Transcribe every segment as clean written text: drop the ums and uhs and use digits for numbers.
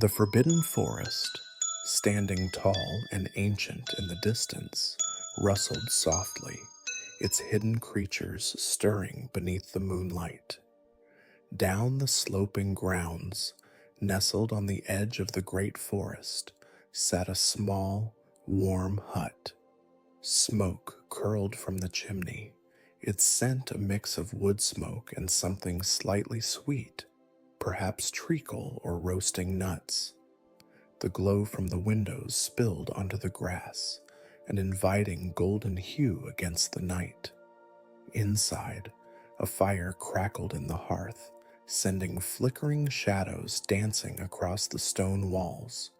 The Forbidden Forest, standing tall and ancient in the distance, rustled softly, its hidden creatures stirring beneath the moonlight. Down the sloping grounds, nestled on the edge of the great forest, sat a small, warm hut. Smoke curled from the chimney, its scent a mix of wood smoke and something slightly sweet, perhaps treacle or roasting nuts. The glow from the windows spilled onto the grass, an inviting golden hue against the night. Inside, a fire crackled in the hearth, sending flickering shadows dancing across the stone walls.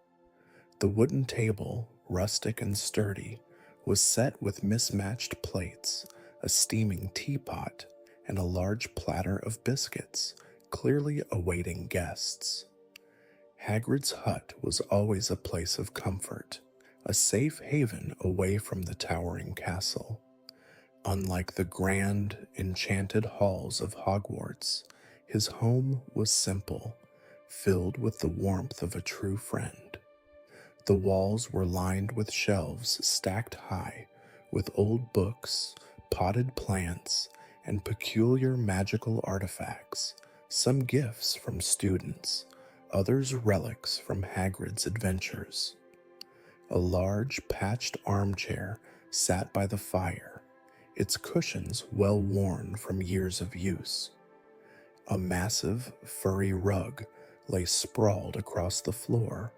The wooden table, rustic and sturdy, was set with mismatched plates, a steaming teapot, and a large platter of biscuits, clearly awaiting guests. Hagrid's hut was always a place of comfort, a safe haven away from the towering castle. Unlike the grand, enchanted halls of Hogwarts, his home was simple, filled with the warmth of a true friend. The walls were lined with shelves stacked high, with old books, potted plants, and peculiar magical artifacts, some gifts from students, others relics from Hagrid's adventures. A large patched armchair sat by the fire, its cushions well worn from years of use. A massive, furry rug lay sprawled across the floor,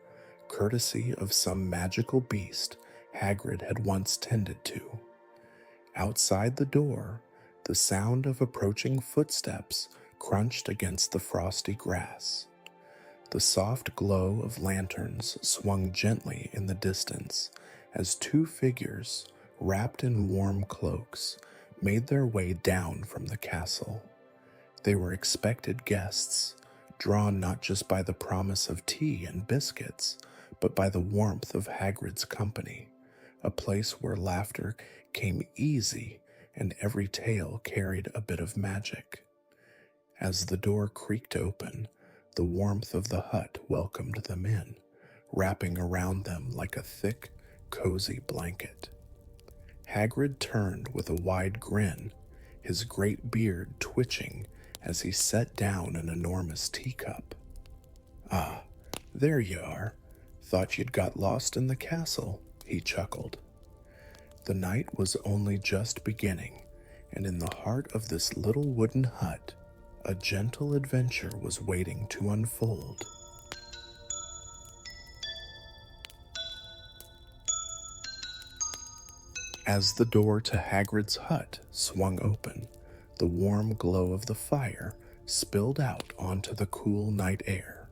courtesy of some magical beast Hagrid had once tended to. Outside the door, the sound of approaching footsteps crunched against the frosty grass. The soft glow of lanterns swung gently in the distance as two figures, wrapped in warm cloaks, made their way down from the castle. They were expected guests, drawn not just by the promise of tea and biscuits, but by the warmth of Hagrid's company, a place where laughter came easy and every tale carried a bit of magic. As the door creaked open, the warmth of the hut welcomed them in, wrapping around them like a thick, cozy blanket. Hagrid turned with a wide grin, his great beard twitching as he set down an enormous teacup. "Ah, there you are. Thought you'd got lost in the castle," he chuckled. The night was only just beginning, and in the heart of this little wooden hut, a gentle adventure was waiting to unfold. As the door to Hagrid's hut swung open, the warm glow of the fire spilled out onto the cool night air.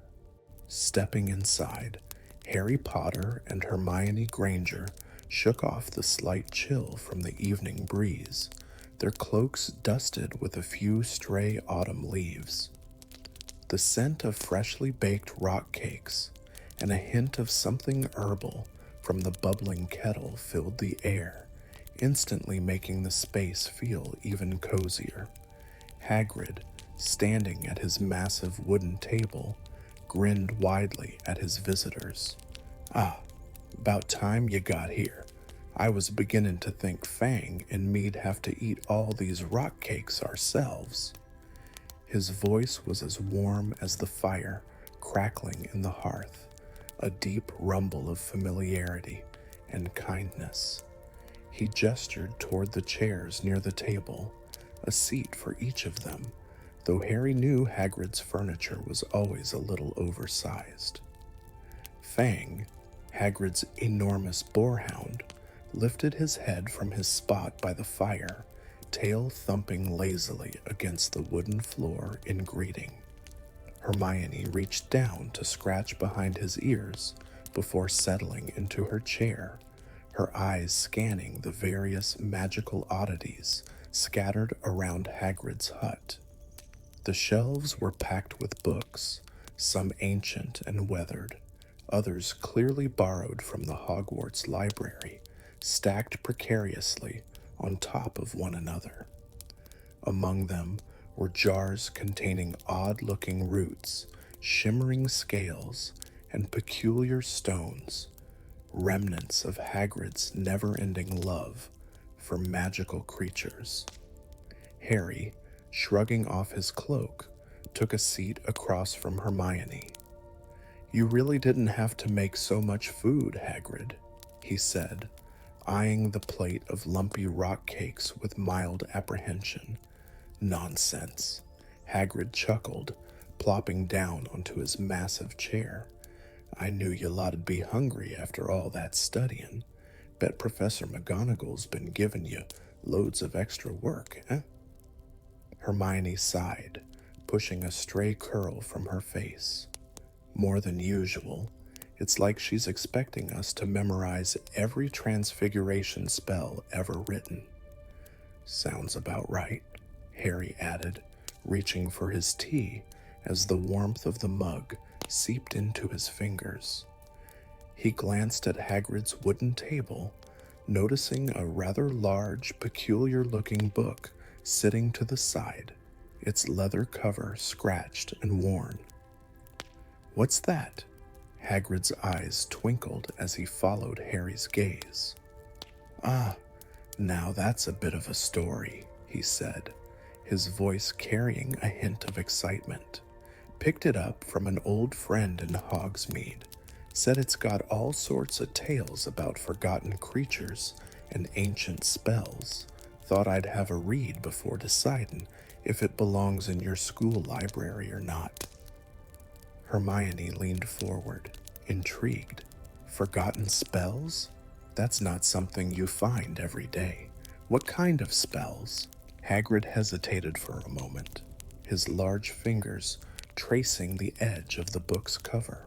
Stepping inside, Harry Potter and Hermione Granger shook off the slight chill from the evening breeze, their cloaks dusted with a few stray autumn leaves. The scent of freshly baked rock cakes and a hint of something herbal from the bubbling kettle filled the air, instantly making the space feel even cozier. Hagrid, standing at his massive wooden table, grinned widely at his visitors. "Ah, about time you got here. I was beginning to think Fang and me'd have to eat all these rock cakes ourselves." His voice was as warm as the fire crackling in the hearth, a deep rumble of familiarity and kindness. He gestured toward the chairs near the table, a seat for each of them, though Harry knew Hagrid's furniture was always a little oversized. Fang, Hagrid's enormous boarhound, lifted his head from his spot by the fire, tail thumping lazily against the wooden floor in greeting. Hermione reached down to scratch behind his ears before settling into her chair, her eyes scanning the various magical oddities scattered around Hagrid's hut. The shelves were packed with books, some ancient and weathered, others clearly borrowed from the Hogwarts library, stacked precariously on top of one another. Among them were jars containing odd-looking roots, shimmering scales, and peculiar stones, remnants of Hagrid's never-ending love for magical creatures. Harry, shrugging off his cloak, took a seat across from Hermione. "You really didn't have to make so much food, Hagrid," he said, eyeing the plate of lumpy rock cakes with mild apprehension. "Nonsense," Hagrid chuckled, plopping down onto his massive chair. "I knew you lot'd be hungry after all that studying. Bet Professor McGonagall's been giving you loads of extra work, eh?" Hermione sighed, pushing a stray curl from her face. "More than usual. It's like she's expecting us to memorize every transfiguration spell ever written." "Sounds about right," Harry added, reaching for his tea as the warmth of the mug seeped into his fingers. He glanced at Hagrid's wooden table, noticing a rather large, peculiar-looking book sitting to the side, its leather cover scratched and worn. "What's that?" Hagrid's eyes twinkled as he followed Harry's gaze. "Ah, now that's a bit of a story," he said, his voice carrying a hint of excitement. "Picked it up from an old friend in Hogsmeade. Said it's got all sorts of tales about forgotten creatures and ancient spells. Thought I'd have a read before deciding if it belongs in your school library or not." Hermione leaned forward, intrigued. "Forgotten spells? That's not something you find every day. What kind of spells?" Hagrid hesitated for a moment, his large fingers tracing the edge of the book's cover.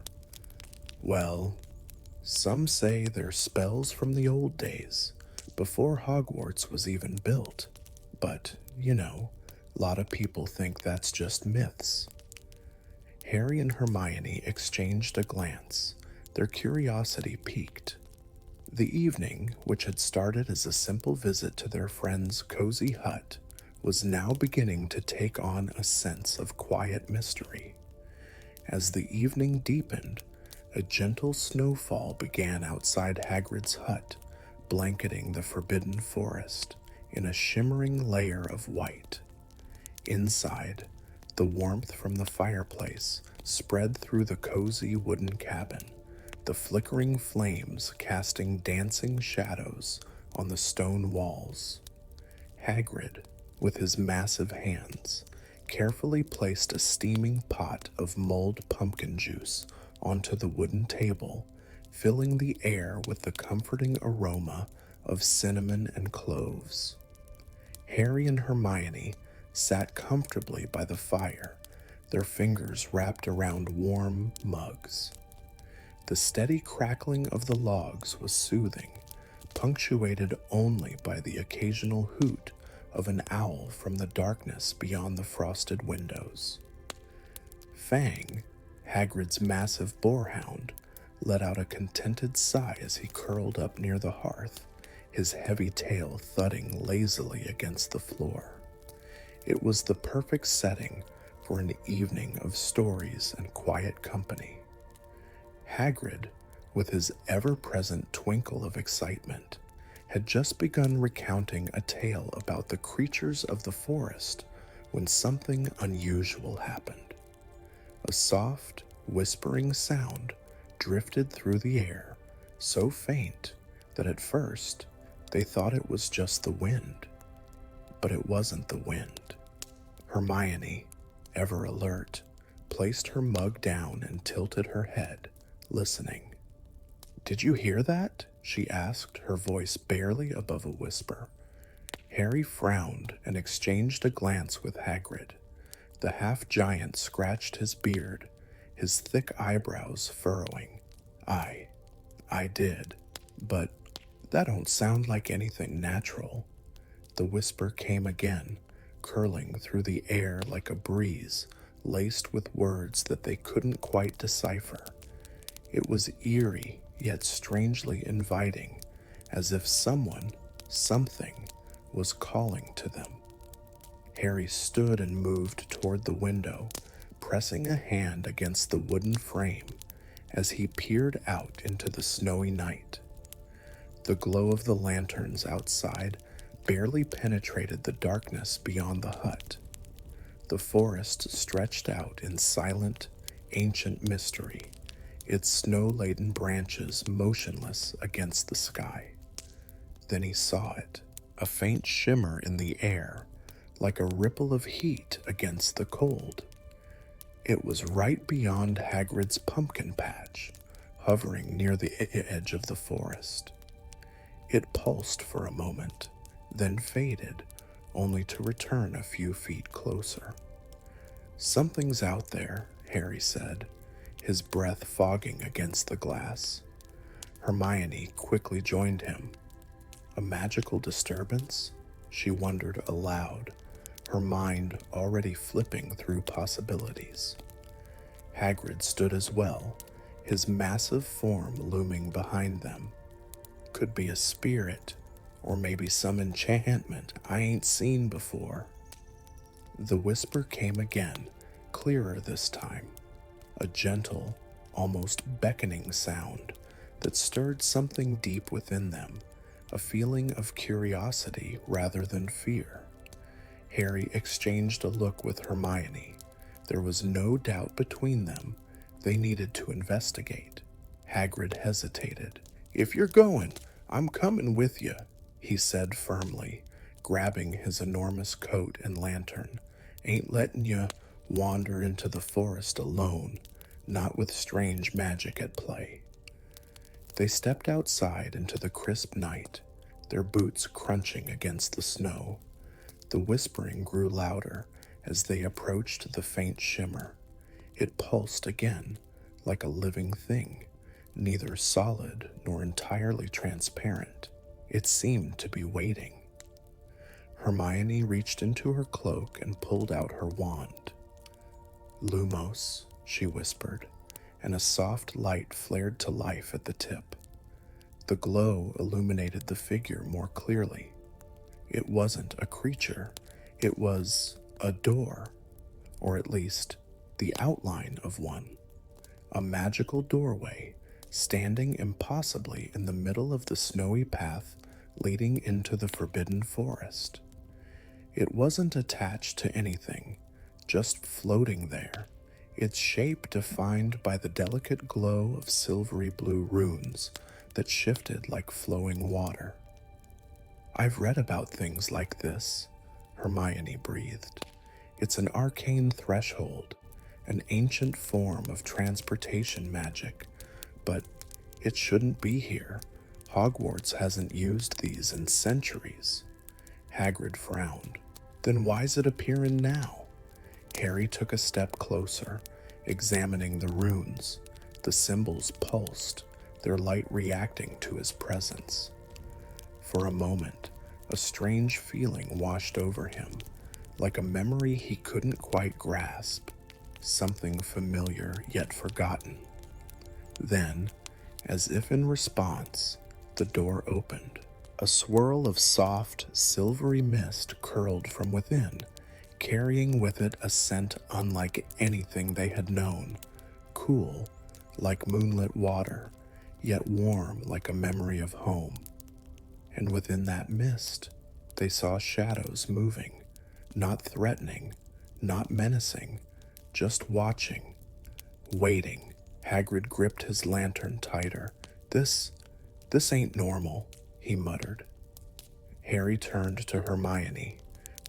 "Well, some say they're spells from the old days, before Hogwarts was even built. But, a lot of people think that's just myths." Harry and Hermione exchanged a glance, their curiosity piqued. The evening, which had started as a simple visit to their friend's cozy hut, was now beginning to take on a sense of quiet mystery. As the evening deepened, a gentle snowfall began outside Hagrid's hut, blanketing the forbidden forest in a shimmering layer of white. Inside, the warmth from the fireplace spread through the cozy wooden cabin, the flickering flames casting dancing shadows on the stone walls. Hagrid, with his massive hands, carefully placed a steaming pot of mulled pumpkin juice onto the wooden table, filling the air with the comforting aroma of cinnamon and cloves. Harry and Hermione sat comfortably by the fire, their fingers wrapped around warm mugs. The steady crackling of the logs was soothing, punctuated only by the occasional hoot of an owl from the darkness beyond the frosted windows. Fang, Hagrid's massive boarhound, let out a contented sigh as he curled up near the hearth, his heavy tail thudding lazily against the floor. It was the perfect setting for an evening of stories and quiet company. Hagrid, with his ever-present twinkle of excitement, had just begun recounting a tale about the creatures of the forest when something unusual happened. A soft, whispering sound drifted through the air, so faint that at first they thought it was just the wind. But it wasn't the wind. Hermione, ever alert, placed her mug down and tilted her head, listening. "Did you hear that?" she asked, her voice barely above a whisper. Harry frowned and exchanged a glance with Hagrid. The half-giant scratched his beard, his thick eyebrows furrowing. I did, but that don't sound like anything natural." The whisper came again, curling through the air like a breeze, laced with words that they couldn't quite decipher. It was eerie, yet strangely inviting, as if someone, something, was calling to them. Harry stood and moved toward the window, pressing a hand against the wooden frame, as he peered out into the snowy night. The glow of the lanterns outside barely penetrated the darkness beyond the hut. The forest stretched out in silent, ancient mystery, its snow-laden branches motionless against the sky. Then he saw it, a faint shimmer in the air, like a ripple of heat against the cold. It was right beyond Hagrid's pumpkin patch, hovering near the edge of the forest. It pulsed for a moment, then faded, only to return a few feet closer. "Something's out there," Harry said, his breath fogging against the glass. Hermione quickly joined him. A magical disturbance? She wondered aloud, her mind already flipping through possibilities. Hagrid stood as well, his massive form looming behind them. Could be a spirit, or maybe some enchantment I ain't seen before. The whisper came again, clearer this time, a gentle, almost beckoning sound that stirred something deep within them, a feeling of curiosity rather than fear. Harry exchanged a look with Hermione. There was no doubt between them. They needed to investigate. Hagrid hesitated. "If you're going, I'm coming with you," he said firmly, grabbing his enormous coat and lantern. "Ain't letting you wander into the forest alone, not with strange magic at play." They stepped outside into the crisp night, their boots crunching against the snow. The whispering grew louder as they approached the faint shimmer. It pulsed again, like a living thing, neither solid nor entirely transparent. It seemed to be waiting. Hermione reached into her cloak and pulled out her wand. "Lumos," she whispered, and a soft light flared to life at the tip. The glow illuminated the figure more clearly. It wasn't a creature, it was a door, or at least the outline of one. A magical doorway, standing impossibly in the middle of the snowy path leading into the forbidden forest. It wasn't attached to anything, just floating there, its shape defined by the delicate glow of silvery blue runes that shifted like flowing water. "I've read about things like this," Hermione breathed. "It's an arcane threshold, an ancient form of transportation magic, but it shouldn't be here. Hogwarts hasn't used these in centuries." Hagrid frowned. "Then why's it appearing now?" Harry took a step closer, examining the runes. The symbols pulsed, their light reacting to his presence. For a moment, a strange feeling washed over him, like a memory he couldn't quite grasp, something familiar yet forgotten. Then, as if in response, the door opened. A swirl of soft, silvery mist curled from within, carrying with it a scent unlike anything they had known, cool, like moonlit water, yet warm like a memory of home. And within that mist, they saw shadows moving, not threatening, not menacing, just watching, waiting. Hagrid gripped his lantern tighter. This ain't normal," he muttered. Harry turned to Hermione.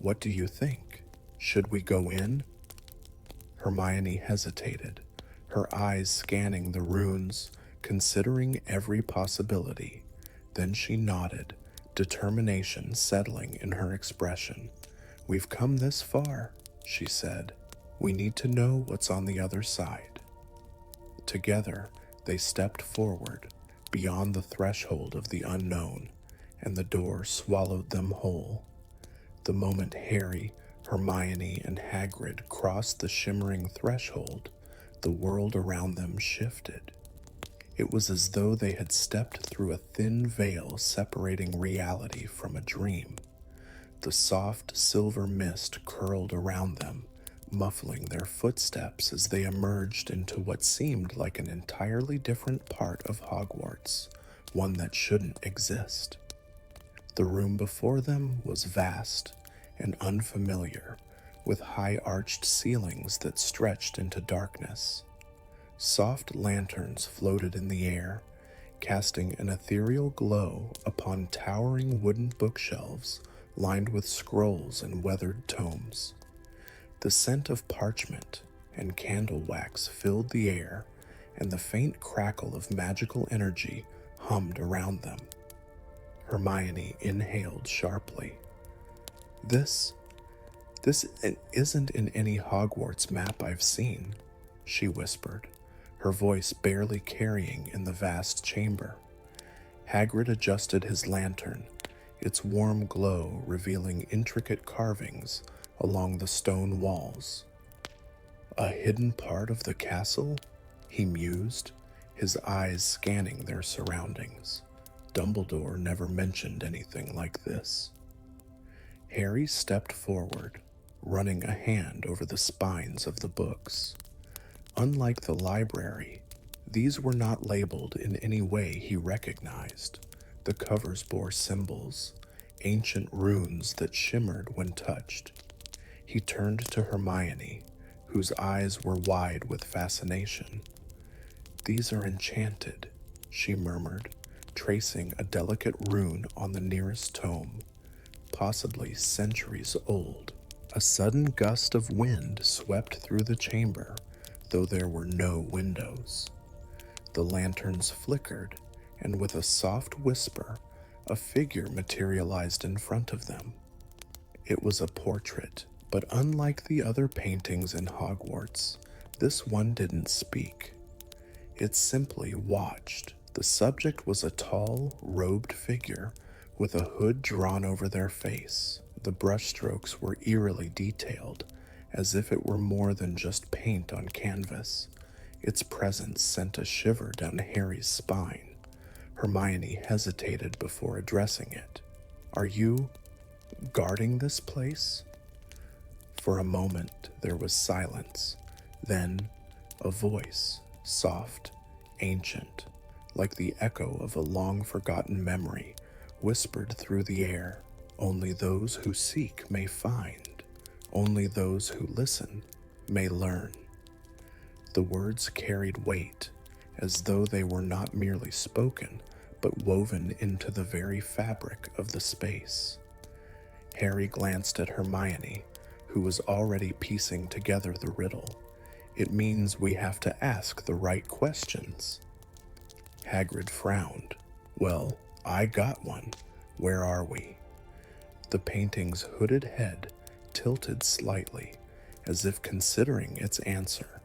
"What do you think? Should we go in?" Hermione hesitated, her eyes scanning the runes, considering every possibility. Then she nodded, determination settling in her expression. "We've come this far," she said. "We need to know what's on the other side." Together, they stepped forward, beyond the threshold of the unknown, and the door swallowed them whole. The moment Harry, Hermione, and Hagrid crossed the shimmering threshold, the world around them shifted. It was as though they had stepped through a thin veil separating reality from a dream. The soft silver mist curled around them, muffling their footsteps as they emerged into what seemed like an entirely different part of Hogwarts, one that shouldn't exist. The room before them was vast and unfamiliar, with high-arched ceilings that stretched into darkness. Soft lanterns floated in the air, casting an ethereal glow upon towering wooden bookshelves lined with scrolls and weathered tomes. The scent of parchment and candle wax filled the air, and the faint crackle of magical energy hummed around them. Hermione inhaled sharply. This isn't in any Hogwarts map I've seen," she whispered, her voice barely carrying in the vast chamber. Hagrid adjusted his lantern, its warm glow revealing intricate carvings along the stone walls. "A hidden part of the castle?" he mused, his eyes scanning their surroundings. Dumbledore never mentioned anything like this. Harry stepped forward, running a hand over the spines of the books. Unlike the library, these were not labeled in any way he recognized. The covers bore symbols, ancient runes that shimmered when touched. He turned to Hermione, whose eyes were wide with fascination. "These are enchanted," she murmured, tracing a delicate rune on the nearest tome, possibly centuries old. A sudden gust of wind swept through the chamber, though there were no windows. The lanterns flickered, and with a soft whisper, a figure materialized in front of them. It was a portrait, but unlike the other paintings in Hogwarts, this one didn't speak. It simply watched. The subject was a tall, robed figure with a hood drawn over their face. The brushstrokes were eerily detailed, as if it were more than just paint on canvas. Its presence sent a shiver down Harry's spine. Hermione hesitated before addressing it. "Are you guarding this place?" For a moment there was silence. Then a voice, soft, ancient, like the echo of a long-forgotten memory, whispered through the air. "Only those who seek may find. Only those who listen may learn." The words carried weight, as though they were not merely spoken, but woven into the very fabric of the space. Harry glanced at Hermione, who was already piecing together the riddle. "It means we have to ask the right questions." Hagrid frowned. "Well, I got one. Where are we?" The painting's hooded head tilted slightly, as if considering its answer.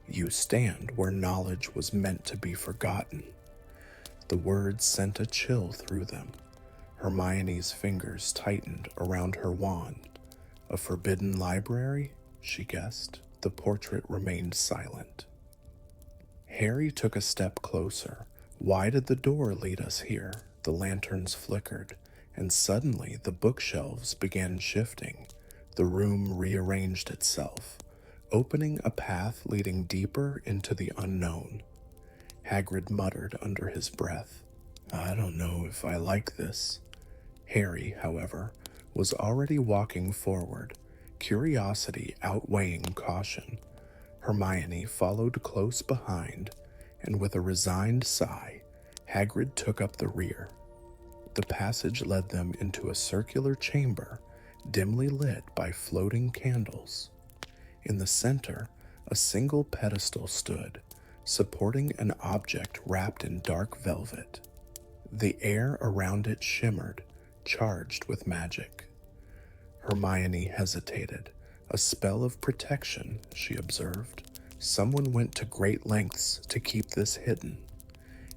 "You stand where knowledge was meant to be forgotten." The words sent a chill through them. Hermione's fingers tightened around her wand. "A forbidden library?" she guessed. The portrait remained silent. Harry took a step closer. "Why did the door lead us here?" The lanterns flickered, and suddenly the bookshelves began shifting. The room rearranged itself, opening a path leading deeper into the unknown. Hagrid muttered under his breath, "I don't know if I like this." Harry, however, was already walking forward, curiosity outweighing caution. Hermione followed close behind, and with a resigned sigh, Hagrid took up the rear. The passage led them into a circular chamber, dimly lit by floating candles. In the center, a single pedestal stood, supporting an object wrapped in dark velvet. The air around it shimmered, charged with magic. Hermione hesitated. "A spell of protection," she observed. "Someone went to great lengths to keep this hidden."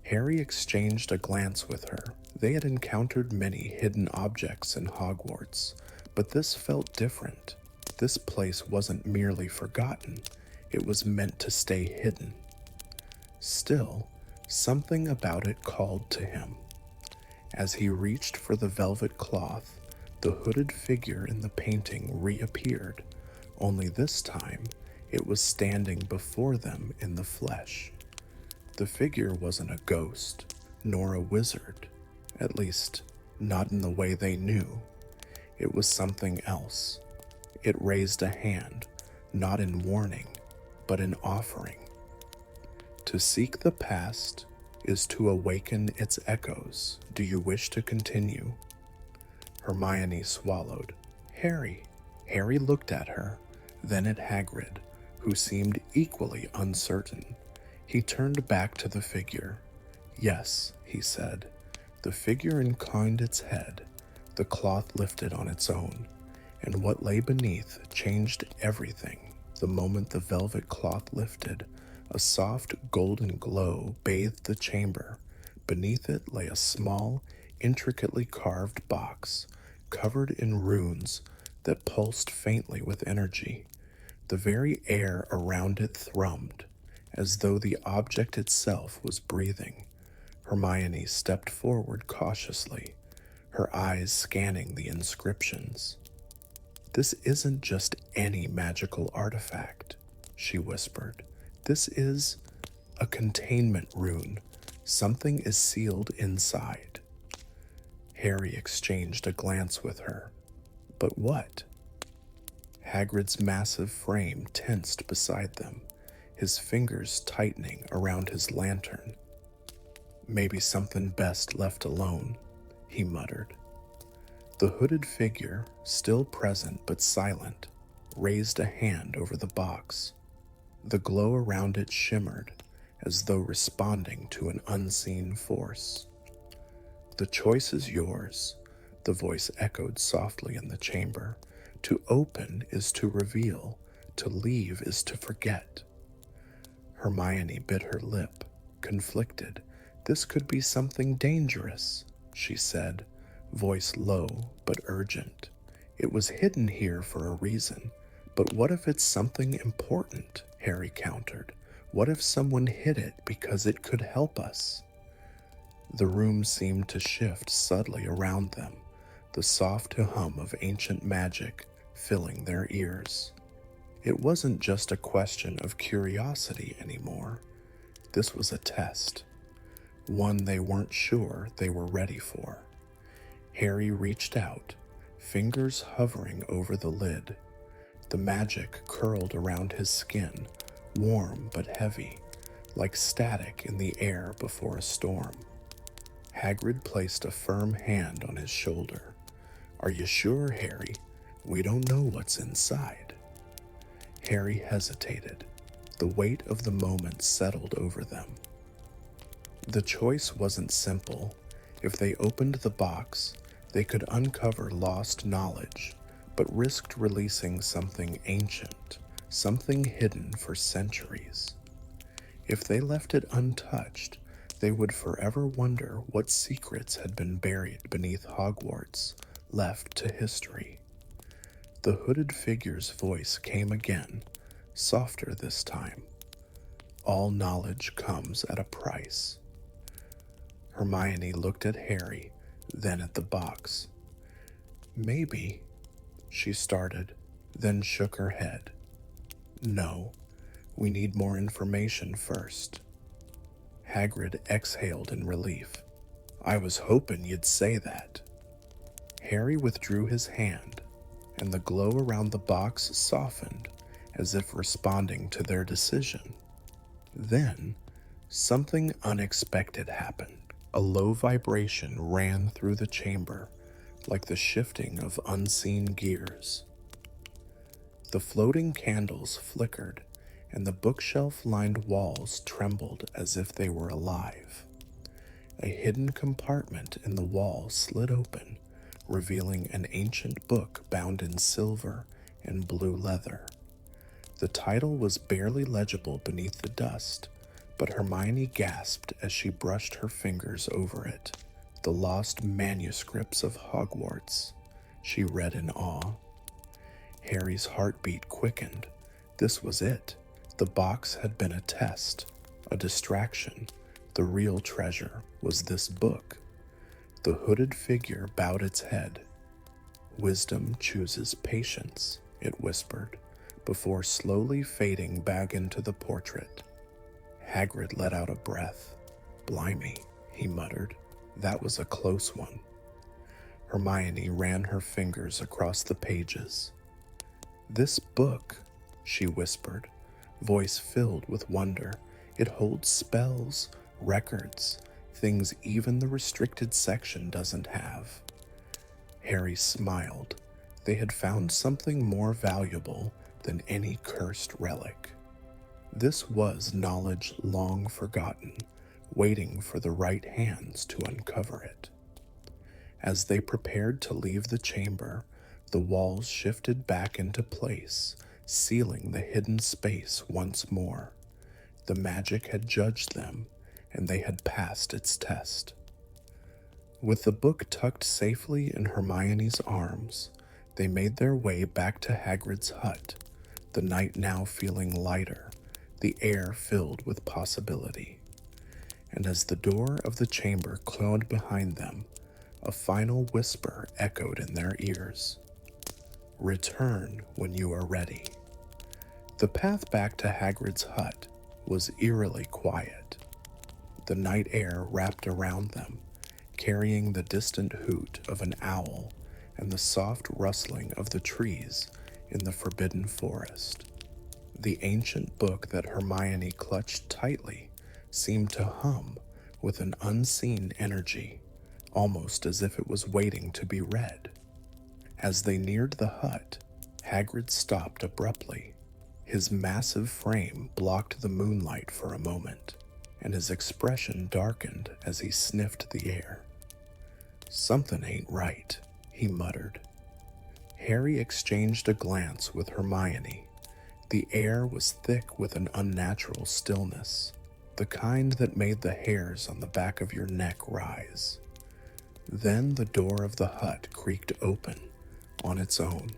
Harry exchanged a glance with her. They had encountered many hidden objects in Hogwarts, but this felt different. This place wasn't merely forgotten, it was meant to stay hidden. Still, something about it called to him. As he reached for the velvet cloth, the hooded figure in the painting reappeared, only this time it was standing before them in the flesh. The figure wasn't a ghost, nor a wizard, at least not in the way they knew. It was something else. It raised a hand, not in warning, but in offering. To seek the past is to awaken its echoes. Do you wish to continue? Hermione swallowed. Harry. Harry looked at her, then at Hagrid, who seemed equally uncertain. He turned back to the figure. Yes, he said. The figure inclined its head. The cloth lifted on its own, and what lay beneath changed everything. The moment the velvet cloth lifted, a soft golden glow bathed the chamber. Beneath it lay a small, intricately carved box, covered in runes that pulsed faintly with energy. The very air around it thrummed, as though the object itself was breathing. Hermione stepped forward cautiously, her eyes scanning the inscriptions. This isn't just any magical artifact, she whispered. This is a containment rune. Something is sealed inside. Harry exchanged a glance with her. But what? Hagrid's massive frame tensed beside them, his fingers tightening around his lantern. Maybe something best left alone, he muttered. The hooded figure, still present but silent, raised a hand over the box. The glow around it shimmered, as though responding to an unseen force. The choice is yours, the voice echoed softly in the chamber. To open is to reveal, to leave is to forget. Hermione bit her lip, conflicted. This could be something dangerous, she said, voice low but urgent. It was hidden here for a reason, but what if it's something important? Harry countered. What if someone hid it because it could help us? The room seemed to shift subtly around them, the soft hum of ancient magic filling their ears. It wasn't just a question of curiosity anymore. This was a test, one they weren't sure they were ready for. Harry reached out, fingers hovering over the lid. The magic curled around his skin, warm but heavy, like static in the air before a storm. Hagrid placed a firm hand on his shoulder. Are you sure, Harry? We don't know what's inside. Harry hesitated. The weight of the moment settled over them. The choice wasn't simple. If they opened the box, they could uncover lost knowledge, but risked releasing something ancient, something hidden for centuries. If they left it untouched, they would forever wonder what secrets had been buried beneath Hogwarts, left to history. The hooded figure's voice came again, softer this time. All knowledge comes at a price. Hermione looked at Harry, then at the box. Maybe, she started, then shook her head. No, we need more information first. Hagrid exhaled in relief. I was hoping you'd say that. Harry withdrew his hand, and the glow around the box softened, as if responding to their decision. Then, something unexpected happened. A low vibration ran through the chamber, like the shifting of unseen gears. The floating candles flickered, and the bookshelf-lined walls trembled as if they were alive. A hidden compartment in the wall slid open, revealing an ancient book bound in silver and blue leather. The title was barely legible beneath the dust, but Hermione gasped as she brushed her fingers over it. The Lost Manuscripts of Hogwarts, she read in awe. Harry's heartbeat quickened. This was it. The box had been a test, a distraction. The real treasure was this book. The hooded figure bowed its head. Wisdom chooses patience, it whispered, before slowly fading back into the portrait. Hagrid let out a breath. "Blimey," he muttered. "That was a close one." Hermione ran her fingers across the pages. "This book," she whispered, voice filled with wonder. "It holds spells, records, things even the restricted section doesn't have." Harry smiled. They had found something more valuable than any cursed relic. This was knowledge long forgotten, waiting for the right hands to uncover it. As they prepared to leave the chamber, the walls shifted back into place, sealing the hidden space once more. The magic had judged them, and they had passed its test. With the book tucked safely in Hermione's arms, they made their way back to Hagrid's hut, the night now feeling lighter, the air filled with possibility. And as the door of the chamber closed behind them, a final whisper echoed in their ears. "Return when you are ready." The path back to Hagrid's hut was eerily quiet. The night air wrapped around them, carrying the distant hoot of an owl and the soft rustling of the trees in the forbidden forest. The ancient book that Hermione clutched tightly seemed to hum with an unseen energy, almost as if it was waiting to be read. As they neared the hut, Hagrid stopped abruptly. His massive frame blocked the moonlight for a moment, and his expression darkened as he sniffed the air. "Something ain't right," he muttered. Harry exchanged a glance with Hermione. The air was thick with an unnatural stillness, the kind that made the hairs on the back of your neck rise. Then the door of the hut creaked open on its own.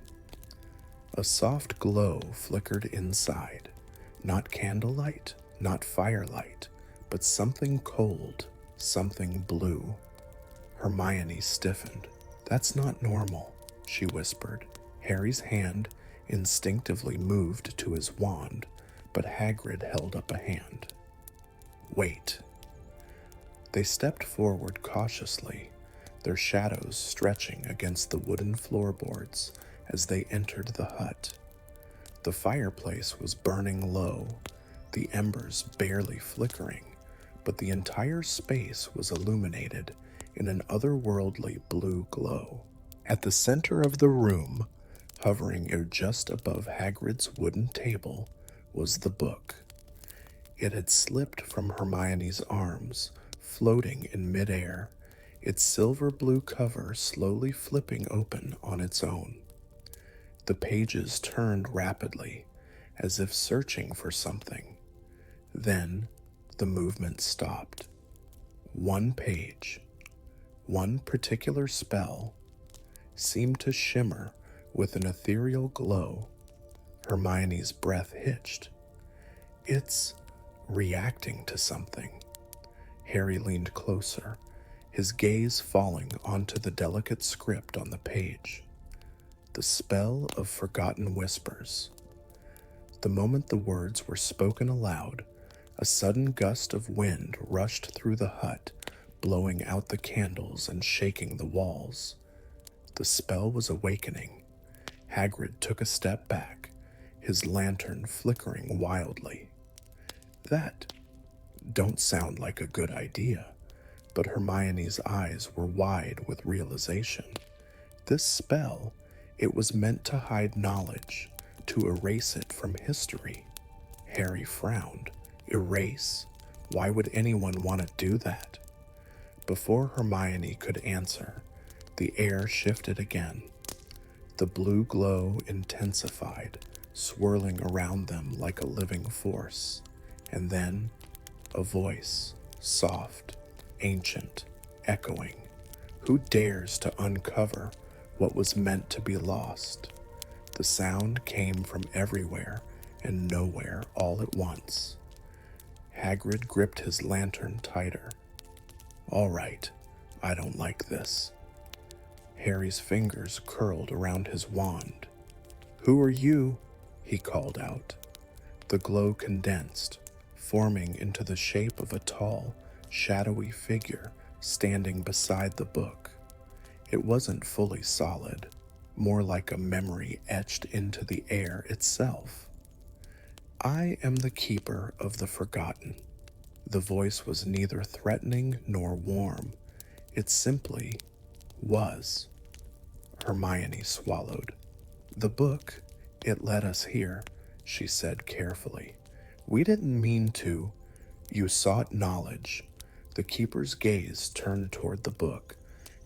A soft glow flickered inside, not candlelight, not firelight, but something cold, something blue. Hermione stiffened. "That's not normal," she whispered. Harry's hand instinctively moved to his wand, but Hagrid held up a hand. "Wait." They stepped forward cautiously, their shadows stretching against the wooden floorboards as they entered the hut. The fireplace was burning low, the embers barely flickering, but the entire space was illuminated in an otherworldly blue glow. At the center of the room, hovering just above Hagrid's wooden table, was the book. It had slipped from Hermione's arms, floating in midair, its silver blue cover slowly flipping open on its own. The pages turned rapidly, as if searching for something. Then the movement stopped. One page, one particular spell, seemed to shimmer with an ethereal glow. Hermione's breath hitched. "It's reacting to something." Harry leaned closer, his gaze falling onto the delicate script on the page. The spell of forgotten whispers. The moment the words were spoken aloud, a sudden gust of wind rushed through the hut, blowing out the candles and shaking the walls. The spell was awakening. Hagrid took a step back, his lantern flickering wildly. "That don't sound like a good idea," but Hermione's eyes were wide with realization. This spell, it was meant to hide knowledge, to erase it from history. Harry frowned. Erase? Why would anyone want to do that? Before Hermione could answer, the air shifted again. The blue glow intensified, swirling around them like a living force. And then, a voice, soft, ancient, echoing. Who dares to uncover what was meant to be lost? The sound came from everywhere and nowhere all at once. Hagrid gripped his lantern tighter. "All right, I don't like this." Harry's fingers curled around his wand. "Who are you?" he called out. The glow condensed, forming into the shape of a tall, shadowy figure standing beside the book. It wasn't fully solid, more like a memory etched into the air itself. I am the keeper of the forgotten. The voice was neither threatening nor warm. It simply was. Hermione swallowed. The book, it led us here, she said carefully. We didn't mean to. You sought knowledge. The keeper's gaze turned toward the book,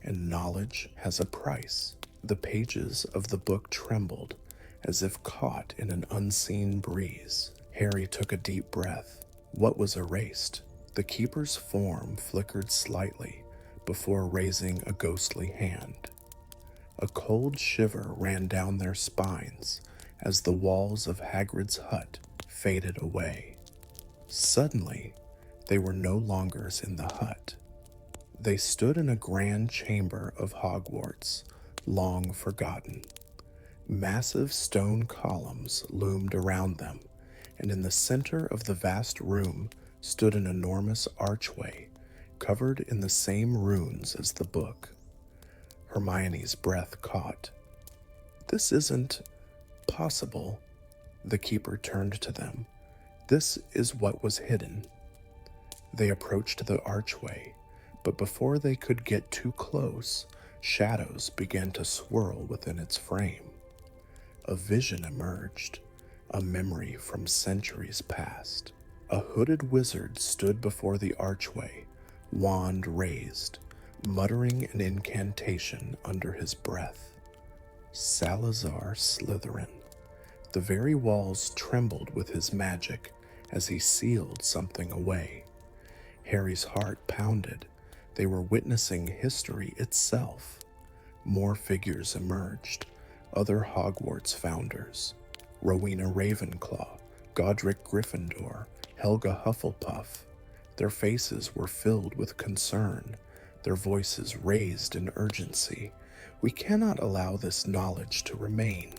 and knowledge has a price. The pages of the book trembled, as if caught in an unseen breeze. Harry took a deep breath. What was erased? The keeper's form flickered slightly before raising a ghostly hand. A cold shiver ran down their spines as the walls of Hagrid's hut faded away. Suddenly, they were no longer in the hut. They stood in a grand chamber of Hogwarts, long forgotten. Massive stone columns loomed around them, and in the center of the vast room stood an enormous archway, covered in the same runes as the book. Hermione's breath caught. This isn't possible. The keeper turned to them. This is what was hidden. They approached the archway, but before they could get too close, shadows began to swirl within its frame. A vision emerged, a memory from centuries past. A hooded wizard stood before the archway, wand raised, muttering an incantation under his breath. Salazar Slytherin. The very walls trembled with his magic as he sealed something away. Harry's heart pounded. They were witnessing history itself. More figures emerged, other Hogwarts founders. Rowena Ravenclaw, Godric Gryffindor, Helga Hufflepuff. Their faces were filled with concern, their voices raised in urgency. We cannot allow this knowledge to remain,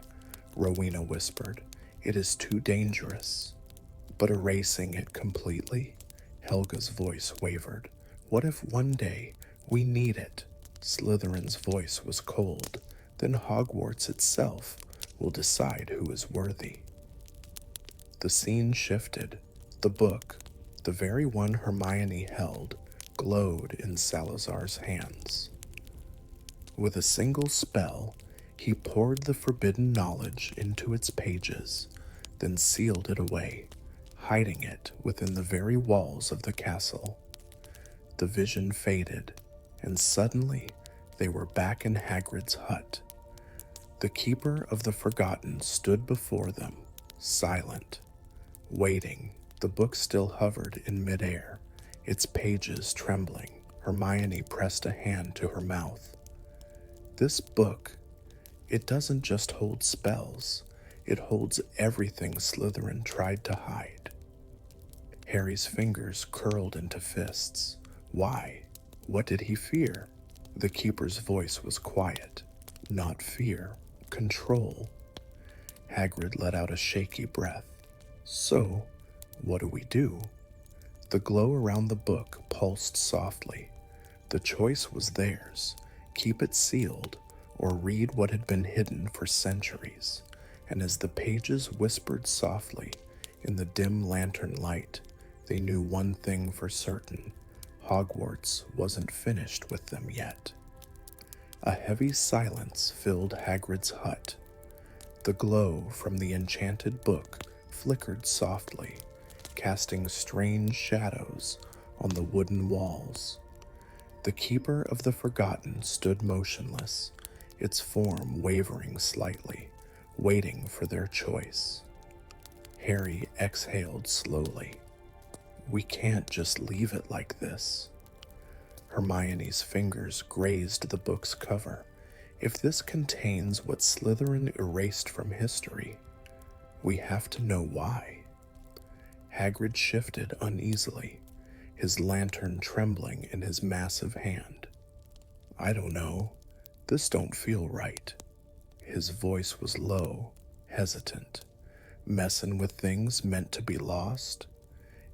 Rowena whispered. It is too dangerous. But erasing it completely? Helga's voice wavered. What if one day we need it? Slytherin's voice was cold. Then Hogwarts itself will decide who is worthy. The scene shifted. The book, the very one Hermione held, glowed in Salazar's hands. With a single spell, he poured the forbidden knowledge into its pages, then sealed it away, hiding it within the very walls of the castle. The vision faded, and suddenly they were back in Hagrid's hut. The Keeper of the Forgotten stood before them, silent, waiting. The book still hovered in midair, its pages trembling. Hermione pressed a hand to her mouth. This book, it doesn't just hold spells, it holds everything Slytherin tried to hide. Harry's fingers curled into fists. Why? What did he fear? The Keeper's voice was quiet. Not fear, control. Hagrid let out a shaky breath. So, what do we do? The glow around the book pulsed softly. The choice was theirs. Keep it sealed, or read what had been hidden for centuries. And as the pages whispered softly in the dim lantern light, they knew one thing for certain. Hogwarts wasn't finished with them yet. A heavy silence filled Hagrid's hut. The glow from the enchanted book flickered softly, casting strange shadows on the wooden walls. The Keeper of the Forgotten stood motionless, its form wavering slightly, waiting for their choice. Harry exhaled slowly. We can't just leave it like this. Hermione's fingers grazed the book's cover. If this contains what Slytherin erased from history, we have to know why. Hagrid shifted uneasily, his lantern trembling in his massive hand. I don't know. This don't feel right. His voice was low, hesitant. Messin' with things meant to be lost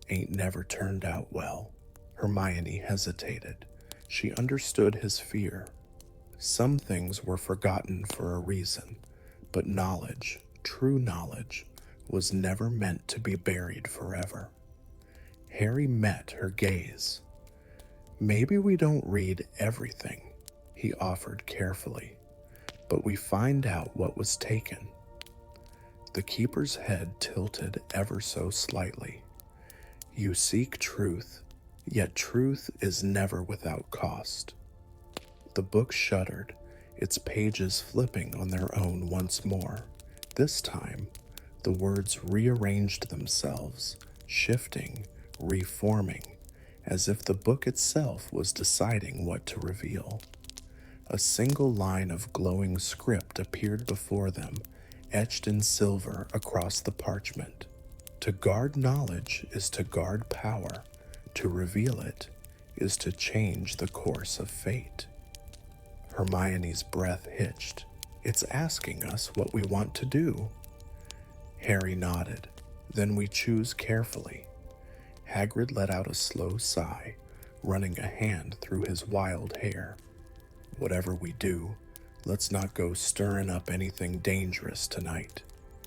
ain't never turned out well. Hermione hesitated. She understood his fear. Some things were forgotten for a reason, but knowledge, true knowledge, was never meant to be buried forever. Harry met her gaze. Maybe we don't read everything, he offered carefully, but we find out what was taken. The keeper's head tilted ever so slightly. You seek truth, yet truth is never without cost. The book shuddered, its pages flipping on their own once more. This time, the words rearranged themselves, shifting, reforming, as if the book itself was deciding what to reveal. A single line of glowing script appeared before them, etched in silver across the parchment. To guard knowledge is to guard power. To reveal it is to change the course of fate. Hermione's breath hitched. It's asking us what we want to do. Harry nodded. Then we choose carefully. Hagrid let out a slow sigh, running a hand through his wild hair. Whatever we do, let's not go stirring up anything dangerous tonight.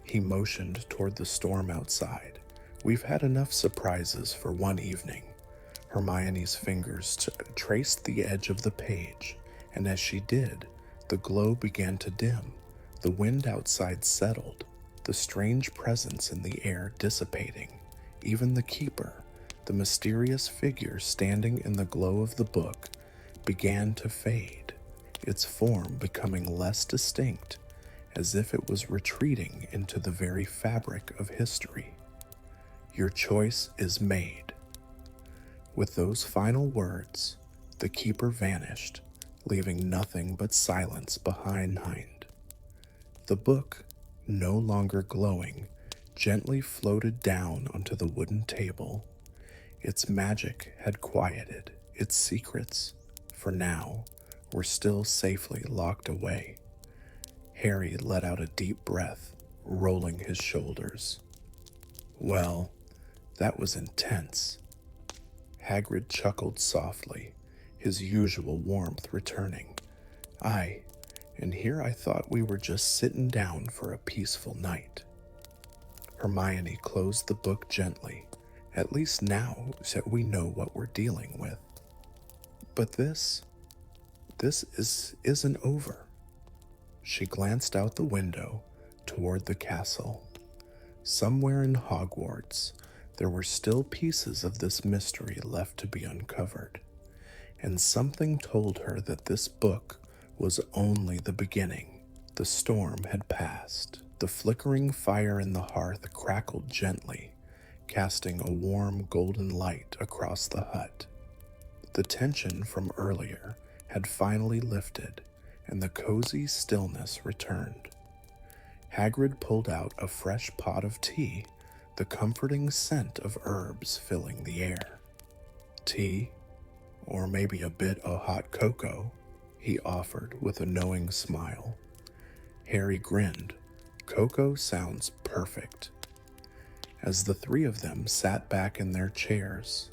He motioned toward the storm outside. We've had enough surprises for one evening. Hermione's fingers traced the edge of the page, and as she did, the glow began to dim. The wind outside settled, the strange presence in the air dissipating. Even the keeper, the mysterious figure standing in the glow of the book, began to fade, its form becoming less distinct, as if it was retreating into the very fabric of history. Your choice is made. With those final words, the keeper vanished, leaving nothing but silence behind. The book, no longer glowing, gently floated down onto the wooden table. Its magic had quieted, its secrets, for now, were still safely locked away. Harry let out a deep breath, rolling his shoulders. Well, that was intense. Hagrid chuckled softly, his usual warmth returning. Aye, and here I thought we were just sitting down for a peaceful night. Hermione closed the book gently. At least now that we know what we're dealing with. But this isn't over. She glanced out the window toward the castle. Somewhere in Hogwarts, there were still pieces of this mystery left to be uncovered, and something told her that this book was only the beginning. The storm had passed. The flickering fire in the hearth crackled gently, casting a warm golden light across the hut. The tension from earlier had finally lifted, and the cozy stillness returned. Hagrid pulled out a fresh pot of tea, the comforting scent of herbs filling the air. Tea, or maybe a bit of hot cocoa, he offered with a knowing smile. Harry grinned. Cocoa sounds perfect. As the three of them sat back in their chairs,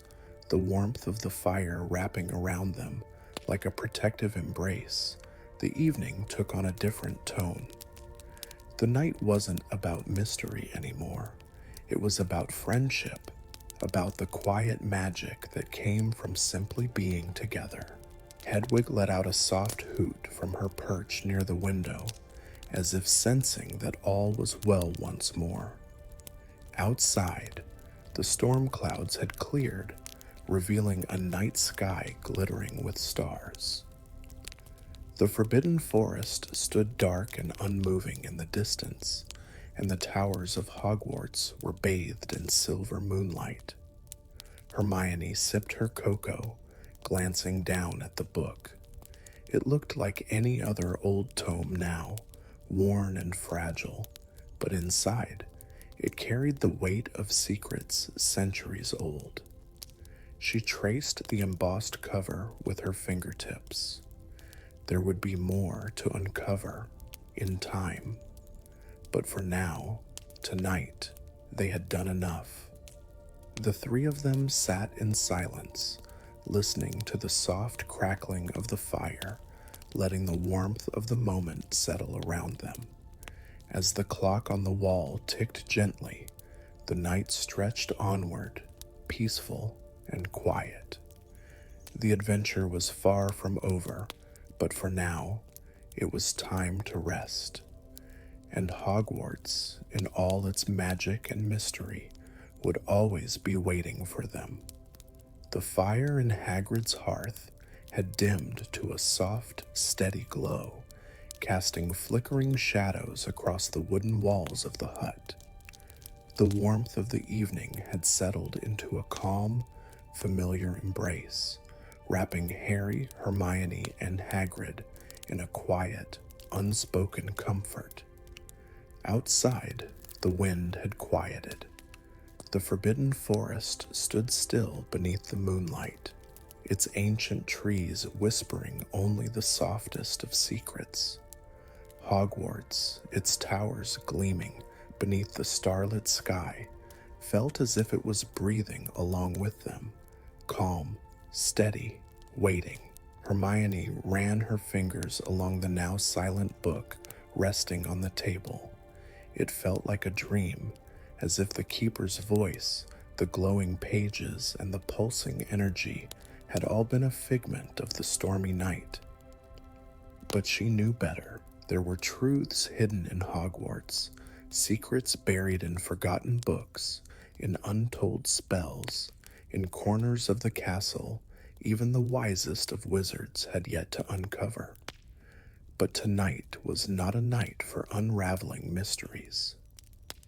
the warmth of the fire wrapping around them like a protective embrace, the evening took on a different tone. The night wasn't about mystery anymore. It was about friendship, about the quiet magic that came from simply being together. Hedwig let out a soft hoot from her perch near the window, as if sensing that all was well once more. Outside, the storm clouds had cleared, revealing a night sky glittering with stars. The forbidden forest stood dark and unmoving in the distance, and the towers of Hogwarts were bathed in silver moonlight. Hermione sipped her cocoa, glancing down at the book. It looked like any other old tome now, worn and fragile, but inside, it carried the weight of secrets centuries old. She traced the embossed cover with her fingertips. There would be more to uncover in time, but for now, tonight they had done enough. The three of them sat in silence, listening to the soft crackling of the fire, letting the warmth of the moment settle around them. As the clock on the wall ticked gently, the night stretched onward, peaceful and quiet. The adventure was far from over, but for now, it was time to rest. And Hogwarts, in all its magic and mystery, would always be waiting for them. The fire in Hagrid's hearth had dimmed to a soft, steady glow, casting flickering shadows across the wooden walls of the hut. The warmth of the evening had settled into a calm, familiar embrace, wrapping Harry, Hermione, and Hagrid in a quiet, unspoken comfort. Outside, the wind had quieted. The forbidden forest stood still beneath the moonlight, its ancient trees whispering only the softest of secrets. Hogwarts, its towers gleaming beneath the starlit sky, felt as if it was breathing along with them, calm, steady, waiting. Hermione ran her fingers along the now silent book resting on the table. It felt like a dream, as if the keeper's voice, the glowing pages, and the pulsing energy had all been a figment of the stormy night. But she knew better. There were truths hidden in Hogwarts, secrets buried in forgotten books, in untold spells, in corners of the castle even the wisest of wizards had yet to uncover. But tonight was not a night for unraveling mysteries.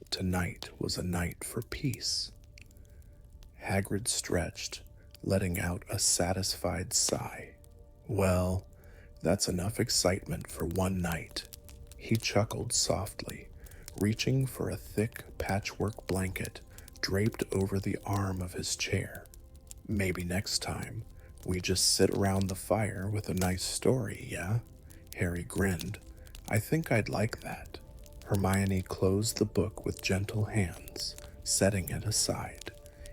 Tonight was a night for peace. Hagrid stretched, letting out a satisfied sigh. Well, that's enough excitement for one night. He chuckled softly, reaching for a thick patchwork blanket draped over the arm of his chair. Maybe next time, we just sit around the fire with a nice story, yeah? Harry grinned. I think I'd like that. Hermione closed the book with gentle hands, setting it aside.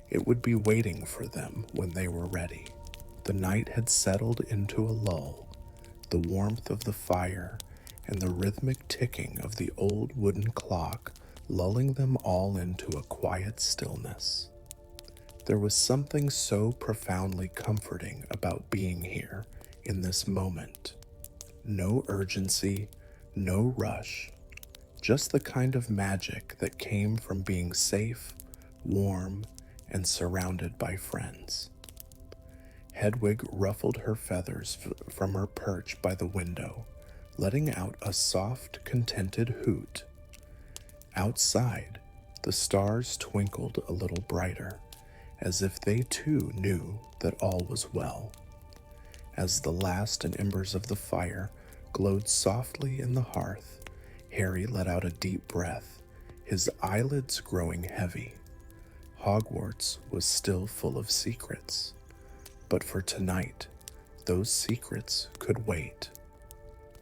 It would be waiting for them when they were ready. The night had settled into a lull, the warmth of the fire and the rhythmic ticking of the old wooden clock lulling them all into a quiet stillness. There was something so profoundly comforting about being here in this moment. No urgency, no rush, just the kind of magic that came from being safe, warm, and surrounded by friends. Hedwig ruffled her feathers from her perch by the window, letting out a soft, contented hoot. Outside, the stars twinkled a little brighter, as if they too knew that all was well. As the last embers of the fire glowed softly in the hearth, Harry let out a deep breath, his eyelids growing heavy. Hogwarts was still full of secrets, but for tonight, those secrets could wait.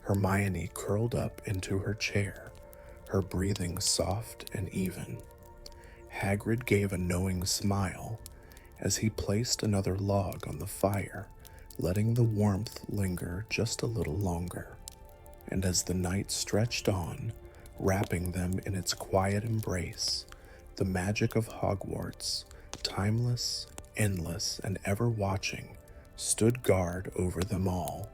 Hermione curled up into her chair, her breathing soft and even. Hagrid gave a knowing smile as he placed another log on the fire, letting the warmth linger just a little longer. And as the night stretched on, wrapping them in its quiet embrace, the magic of Hogwarts, timeless, endless, and ever watching, stood guard over them all.